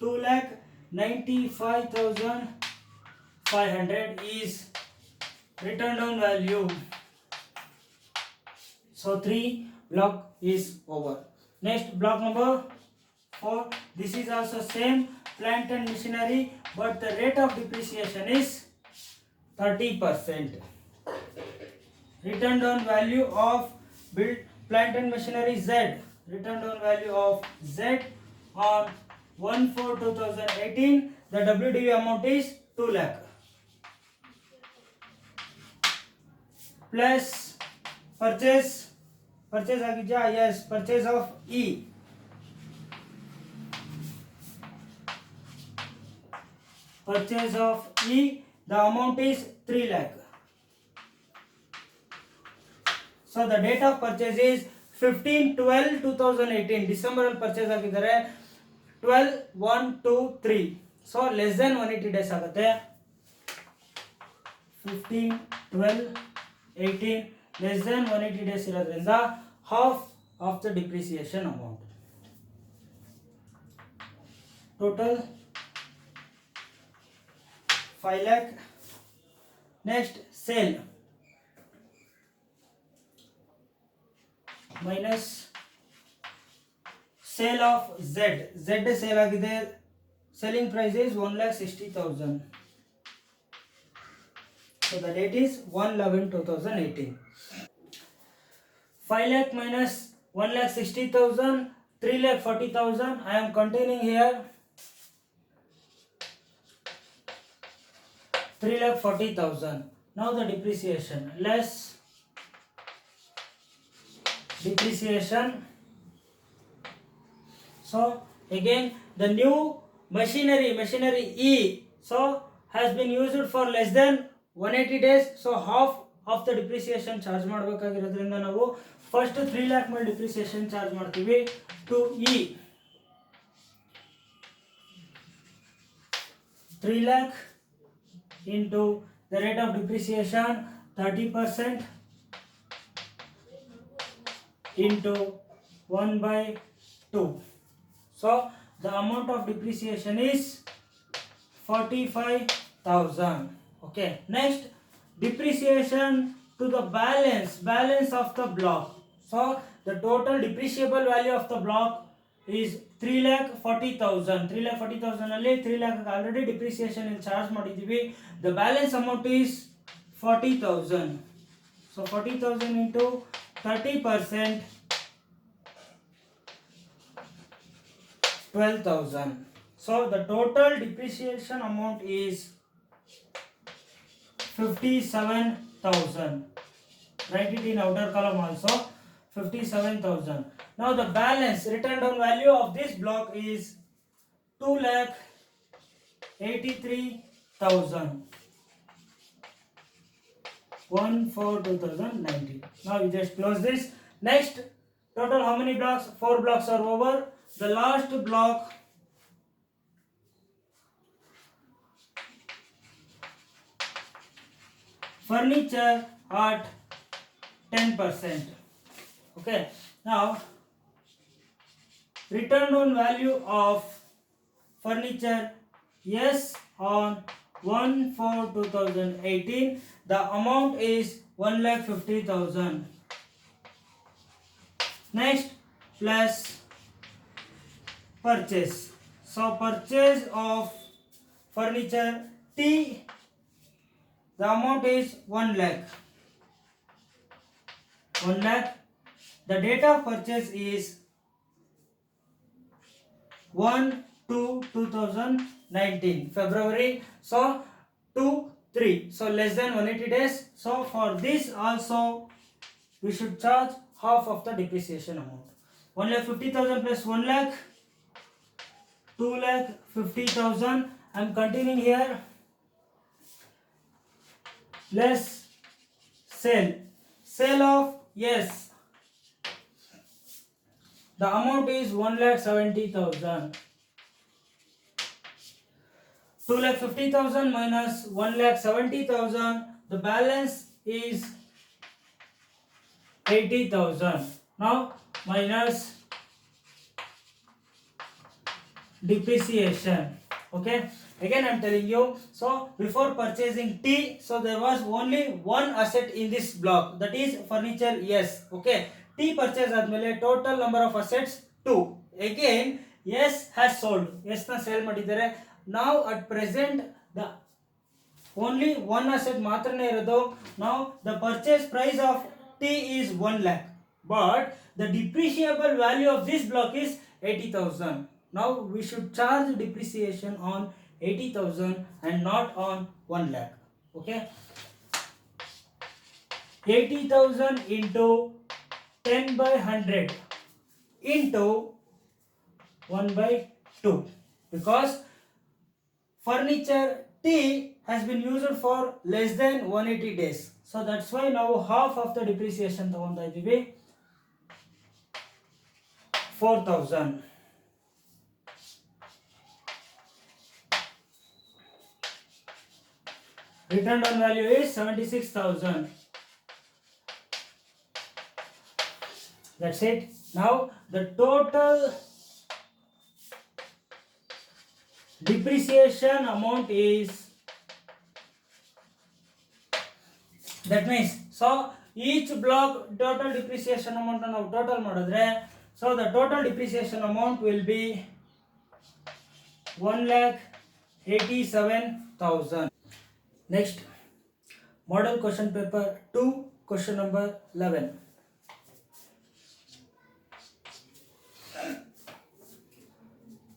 Speaker 1: 2,95,500 is written down value. So 3 block is over. Next block number 4. This is also same plant and machinery, but the rate of depreciation is 30%. Written down value of built plant and machinery Z. Written down value of Z on 1/4/2018. The WDV amount is 2 lakh. Plus purchase ಆಗಿದೆಯಾ? Yes, purchase of E. Purchase of E, the amount is 3 lakh. So the date of purchase is 15/12/2018. December ಅಲ್ಲಿ purchase ಆಗಿದ್ದಾರೆ 12/1/2/3. So less than 180 days ಆಗುತ್ತೆ. 15/12/18 less than 180 days ಇರೋದ್ರಿಂದ half of the depreciation amount. Total 5 lakh. Next sale minus sale of Z sale ಆಗಿದೆ. selling price is 1,60,000. So the date is 1/11/2018. 5 lakh minus 1,60,000, 3,40,000. I am containing here 3,40,000. Now the depreciation, less depreciation. So again the new machinery E so has been used for less than 180 days. So half of the depreciation charge ಮಾಡಬೇಕಾಗಿರೋದ್ರಿಂದ ನಾವು first 3 lakh ಮೇಲೆ depreciation charge ಮಾಡ್ತೀವಿ to E. 3 lakh into the rate of depreciation 30% into 1 by 2. So the amount of depreciation is 45,000. Okay. Next, depreciation to the balance of the block. So the total depreciable value of the block is 3,40,000. 3,40,000 ಅಲ್ಲಿ 3 lakh already depreciation in charge ಮಾಡಿದ್ದೀವಿ. The balance amount is 40,000. So 40,000 into 30%, 12,000. So the total depreciation amount is 57,000. Write it in outer column also. 57,000. Now the balance written down value of this block is 2,83,000. 1/4/2019. Now you just close this. Next, total how many blocks? 4 blocks are over. The last block, furniture at 10%. Okay. Now return on value of furniture, yes, on 1/4/2018, the amount is 1,50,000. Next, plus purchase. So purchase of furniture T, the amount is 1 lakh. 1 lakh. The date of purchase is 1/2/2019, February. So 2/3. So less than 180 days. So for this also we should charge half of the depreciation amount. 1,50,000 plus 1 lakh, 2,50,000. I am continuing here. Less sale of, yes, the amount is 1,70,000. 2,50,000 minus 1,70,000, the balance is 80,000. Now minus depreciation. Okay, again I am telling you. So before purchasing T, so there was only one asset in this block, that is furniture. Yes. Okay, T purchase admele total number of assets 2. Again S has sold. S na sell ಮಾಡಿದ್ದಾರೆ. Now at present the only one asset ಮಾತ್ರನೇ ಇರೋದು. Now the purchase price of T is 1 lakh, but the depreciable value of this block is 80,000. Now we should charge depreciation on 80,000 and not on 1 lakh. Okay, 80,000 into 10 by 100 into 1 by 2, because furniture T has been used for less than 180 days. So that's why now half of the depreciation ತಗೊಂತಾ ಇದೀವಿ, 4,000. Return on value is 76,000. That's it. Now the total depreciation amount is, that means, so each block total depreciation amount ನಾವು total ಮಾಡಿದ್ರೆ, so the total depreciation amount will be 1,87,000. Next, model question paper 2, question number 11.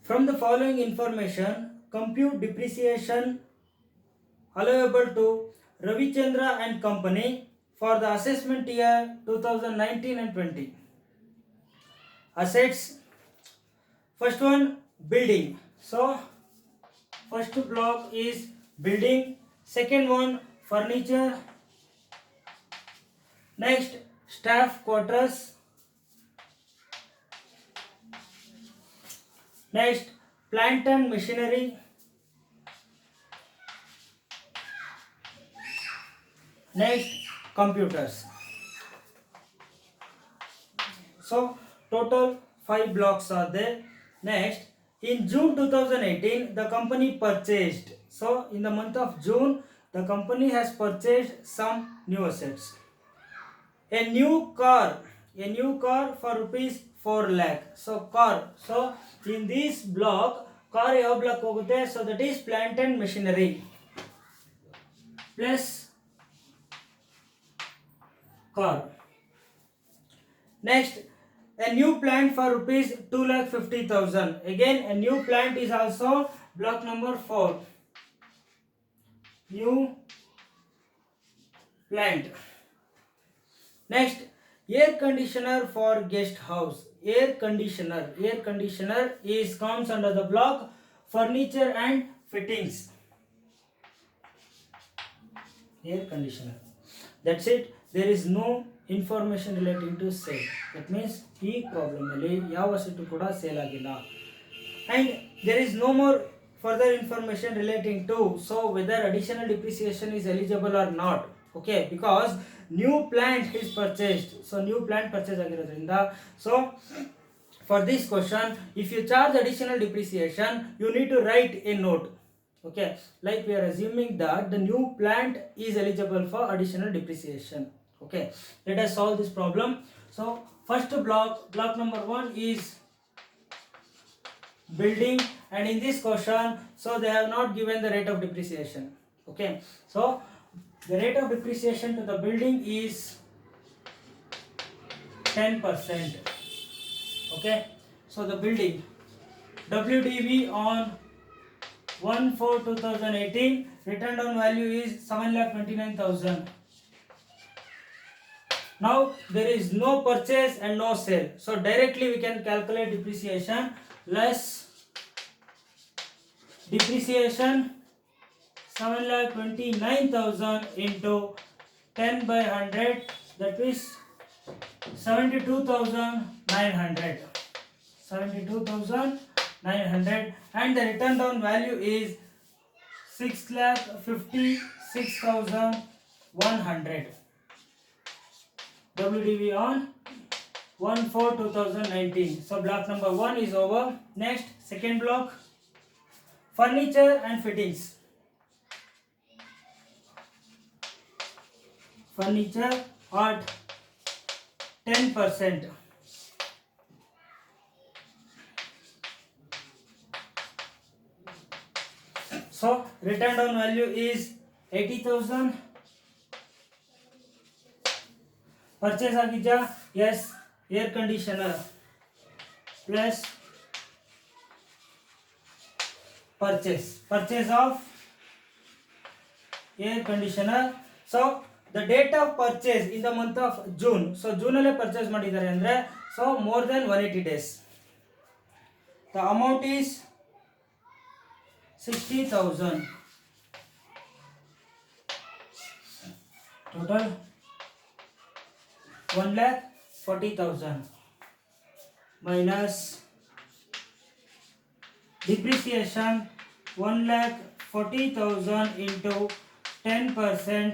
Speaker 1: From the following information, compute depreciation allowable to Ravichandra and company for the assessment year 2019 and 20. Assets. First one, building. So first block is building. Second one, furniture. Next, staff quarters. Next, plant and machinery. Next, computers. So total 5 blocks are there. Next, in June 2018, the company purchased. So in the month of June, the company has purchased some new assets. A new car for rupees 4 lakh. So car. So in this block, car ಯಾವ block ಹೋಗುತ್ತೆ? So that is plant and machinery plus car. Next, a new plant for rupees 2,50,000. Again, a new plant is also block number 4. New plant. Next, air conditioner for guest house. Air conditioner is comes under the block furniture and fittings. Air conditioner. That's it. There is no information relating to sale. That means ಈ problem ಅಲ್ಲಿ ಯಾವ asset ಕೂಡ sale ಆಗಿಲ್ಲ. And there is no more further information relating to so whether additional depreciation is eligible or not. Okay, because new plant is purchased. So new plant purchase ಆಗಿರೋದ್ರಿಂದ so for this question if you charge additional depreciation you need to write a note. Okay, like we are assuming that the new plant is eligible for additional depreciation. Okay, let us solve this problem. So first block number 1 is building, and in this question so they have not given the rate of depreciation. Okay, so the rate of depreciation to the building is 10%. Okay, so the building WDV on 1/4/2018 written down value is 7,29,000. Now there is no purchase and no sale, so directly we can calculate depreciation. Less depreciation 7,29,000 into 10 by 100, that is 72,900. 72,900, and the written down value is 6,56,100. WDV on 1/4/2019. So block number 1 is over. Next, second block, furniture and fittings. Furniture at 10%. So written down value is 80,000. Purchase agidya? Yes. Air conditioner plus purchase of air conditioner. So the date of purchase in the month of June. So June alle purchase ಮಾಡಿದ್ದಾರೆ ಅಂದ್ರೆ so more than 180 days. The amount is 60,000. Total 1,40,000 minus depreciation 1,40,000 into 10%,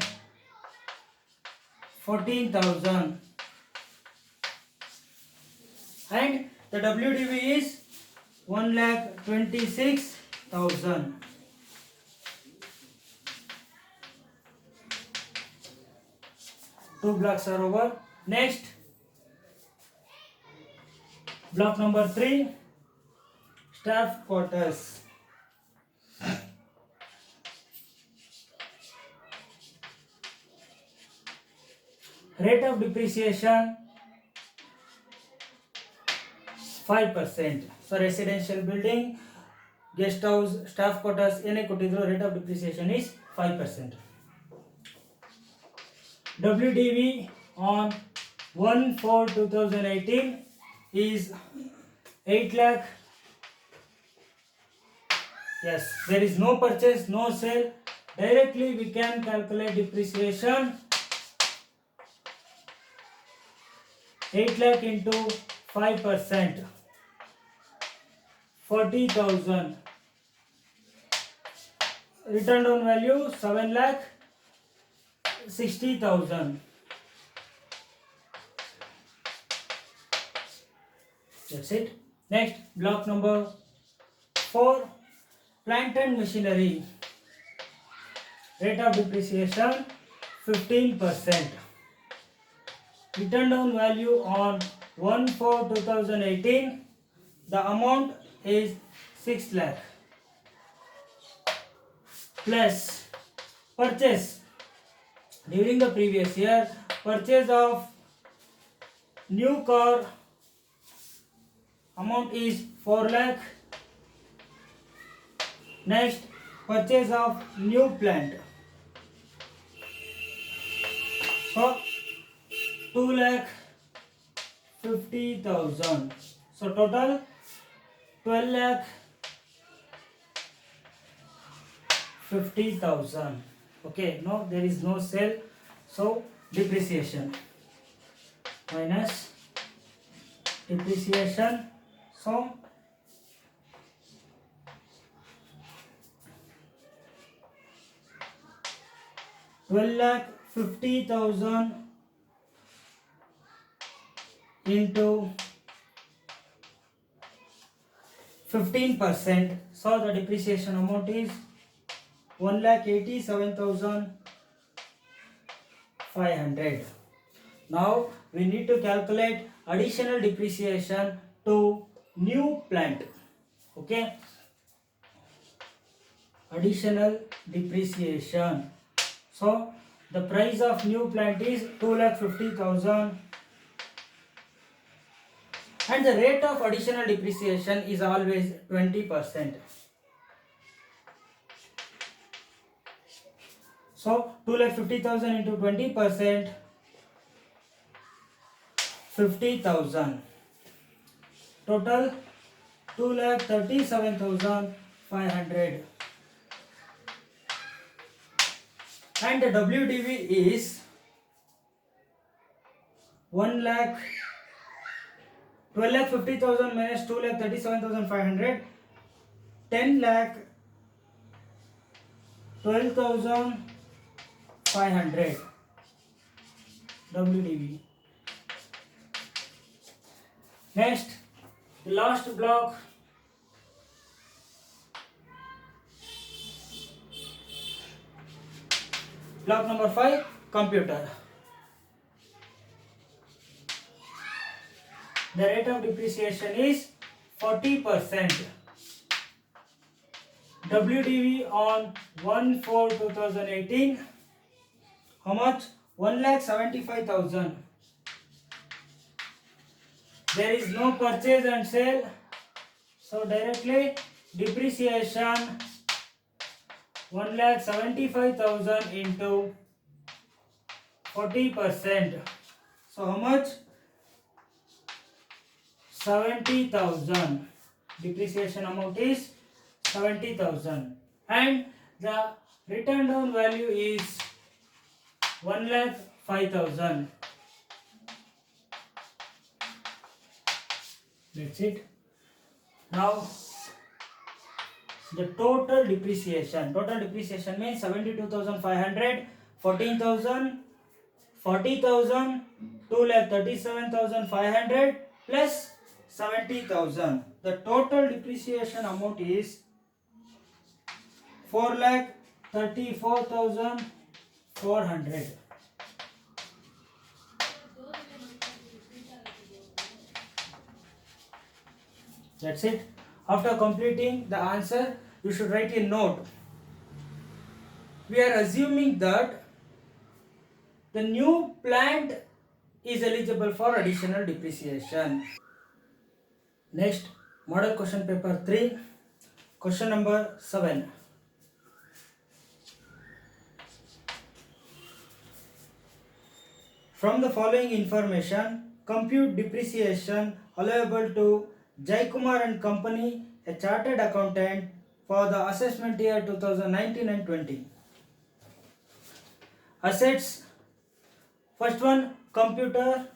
Speaker 1: 14,000, and the WDV is 1,26,000. Two blocks are over. Next, block number 3, staff quarters. Rate of depreciation 5%. So residential building, guest house, staff quarters ಏನೇ ಕೊಟ್ಟಿದ್ರು rate of depreciation is 5%. WDV on 1/4/2018 is 8 lakh. Yes, there is no purchase, no sale. Directly we can calculate depreciation. 8 lakh into 5%, 40,000. Return down value 7 lakh. 60,000. That's it. Next, block number 4, plant and machinery. Rate of depreciation 15%. Written down value on 1/4/2018. The amount is 6 lakh. Plus purchase during the previous year, purchase of new car amount is 4 lakh. Next, purchase of new plant, so 2,50,000. So total 12,50,000. Okay, no, there is no sale, so depreciation minus depreciation, so 12,50,000 into 15%, so the depreciation amount is 1,87,500. Now we need to calculate additional depreciation to new plant. Okay, additional depreciation. So the price of new plant is 2,50,000 and the rate of additional depreciation is always 20%. So 2,50,000 into 20%, 50,000. Total 2,37,500. And the WDV is 12,50,000 minus 2,37,500, 10,12,500 WDV. Next, the last block, block number 5, computer. The rate of depreciation is 40%. WDV on 1/4/2018. How much? 1,75,000. There is no purchase and sale, so directly depreciation 1,75,000 into 40%. So how much? 70,000. Depreciation amount is 70,000 and the written down value is 1,05,000. That's it. Now the total depreciation. Total depreciation means 72,500, 14,000, 40,000, 2,37,500 plus 70,000. The total depreciation amount is 4,34,400. That's it. After completing the answer, you should write a note. We are assuming that the new plant is eligible for additional depreciation. Next, model question paper 3, question number 7. From the following information, compute depreciation allowable to Jaikumar and Company, a chartered accountant, for the assessment year 2019 and 20. Assets, first one computer.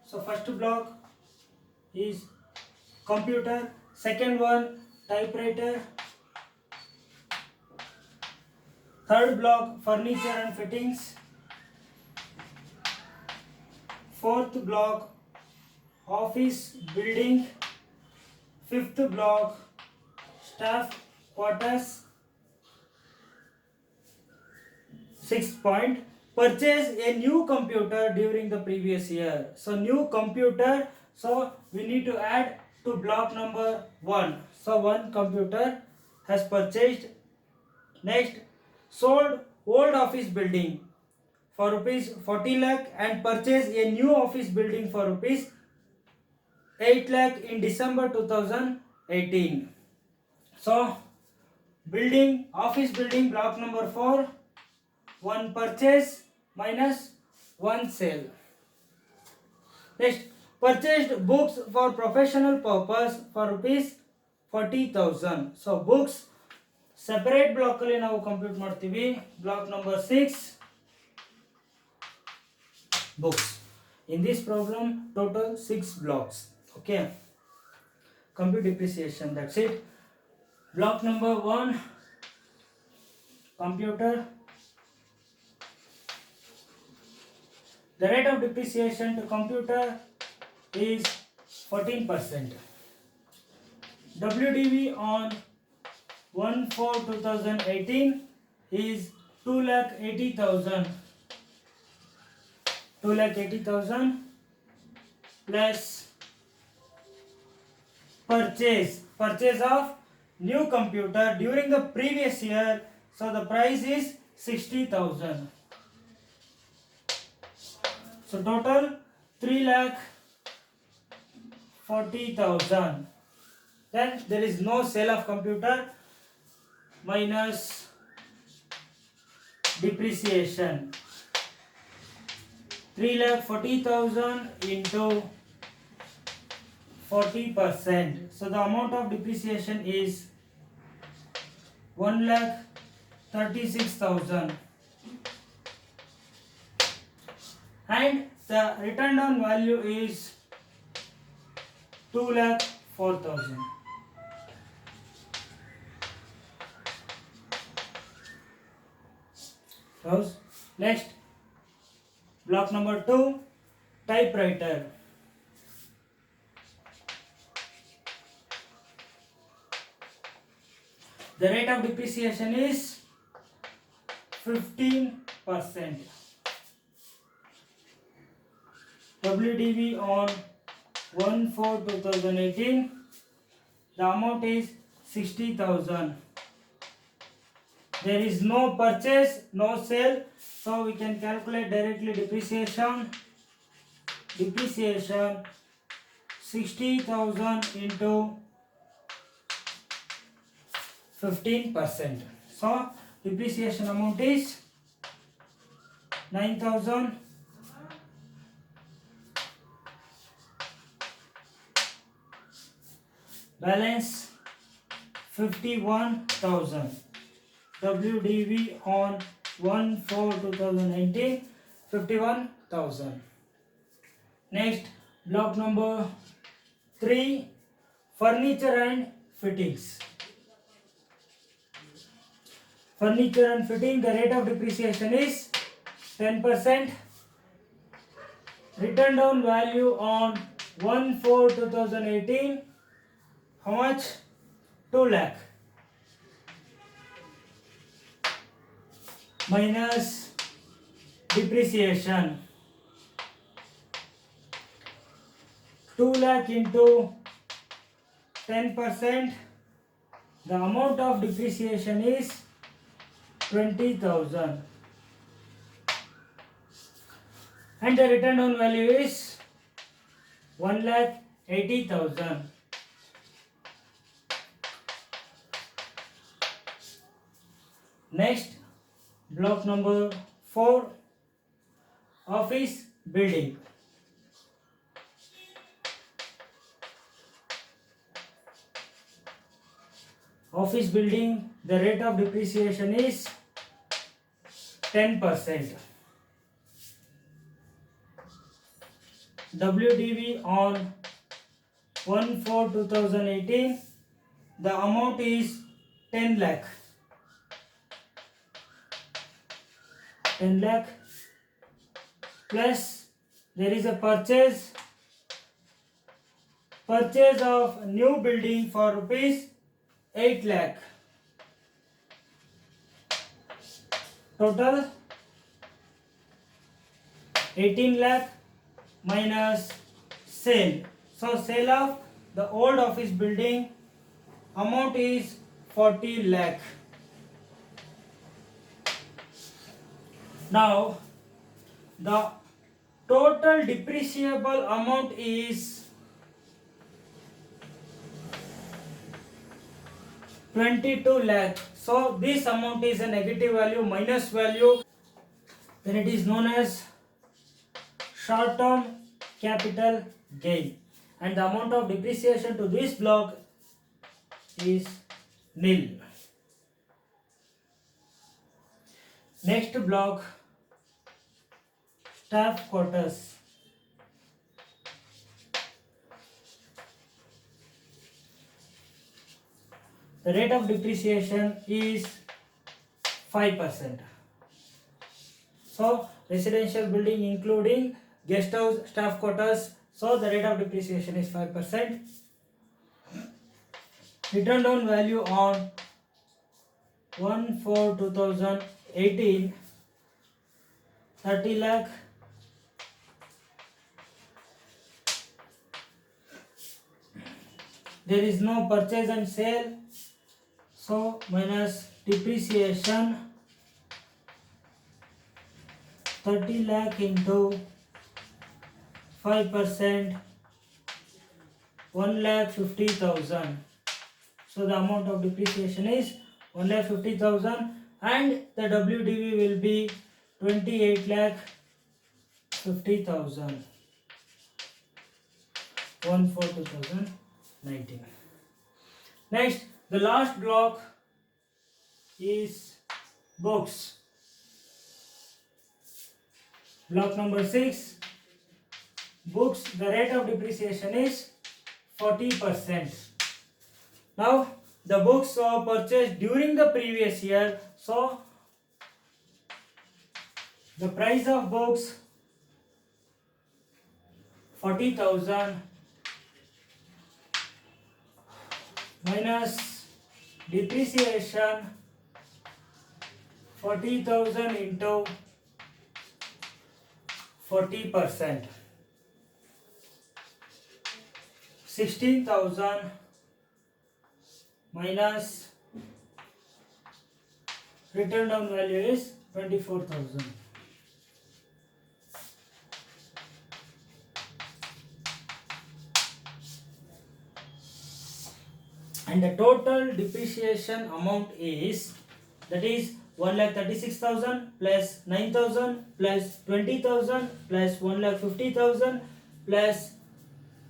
Speaker 1: So first block is computer, second one typewriter, Third block, furniture and fittings. Fourth block, office building. Fifth block, staff quarters. Sixth point, purchase a new computer during the previous year. So new computer, so we need to add to block number 1. So one computer has purchased. Next, sold old office building for rupees 40 lakh and purchased a new office building for rupees 8 lakh in December 2018. So building, office building, block number 4, 1 purchase minus 1 sale. Next, purchased books for professional purpose for rupees 40,000. So books separate block ಅಲ್ಲಿ ನಾವು compute ಮಾಡ್ತೀವಿ. Block number 6, books. In this problem total 6 blocks. Okay, compute depreciation, that's it. Block number 1, computer. The rate of depreciation to computer is 14%. WDV on 1/4/2018 is 2,80,000. 2,80,000 plus purchase of new computer during the previous year. So the price is 60,000. So total 3,40,000. Then there is no sale of computer minus depreciation. 3,40,000 into 40%. So the amount of depreciation is 1,36,000. And the written down value is 2,04,000. Next, block number 2, typewriter. The rate of depreciation is 15%. WDV on 1/4/2018, the amount is 60,000. There is no purchase, no sale, so we can calculate directly depreciation. Depreciation 60,000 into 15%. So depreciation amount is 9,000. Balance 51,000. WDV on 1/4/2019, 51,000. Next, block number 3, furniture and fittings. Furniture and fitting, the rate of depreciation is 10%. Written down value on 1/4/2018, how much? 2 lakh. Minus depreciation. 2 lakh into 10%. The amount of depreciation is 20,000. And the written down value is 1,80,000. Next, block number 4, office building. Office building, the rate of depreciation is 10%. WDV on 1/4/2018, the amount is 10 lakh. 10 lakh plus there is a purchase of new building for rupees 8 lakh. Total 18 lakh minus sale. So sale of the old office building amount is 40 lakh. Now the total depreciable amount is 22 lakh. So this amount is a negative value, minus value. Then it is known as short term capital gain. And the amount of depreciation to this block is nil. Next block, staff quarters. The rate of depreciation is 5%. So residential building including guest house, staff quarters, so the rate of depreciation is 5%. Written down value on 1/4/2018 30 lakh. There is no purchase and sale, so minus depreciation 30 lakh into 5%, 1,50,000. So the amount of depreciation is 1,50,000 and the WDV will be 28,50,000. 1/4/2019. Next, the last block is books. Block number 6, books, the rate of depreciation is 40%. Now, the books were purchased during the previous year, so the price of books 40,000 minus depreciation 40,000 into 40%, 16,000 minus written down value is 24,000. And the total depreciation amount is, that is 1,36,000 plus 9,000 plus 20,000 plus 1,50,000 plus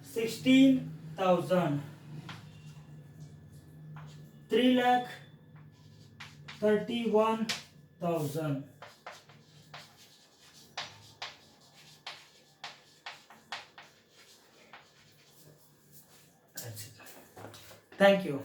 Speaker 1: 16,000, 3,31,000. That's it. Thank you.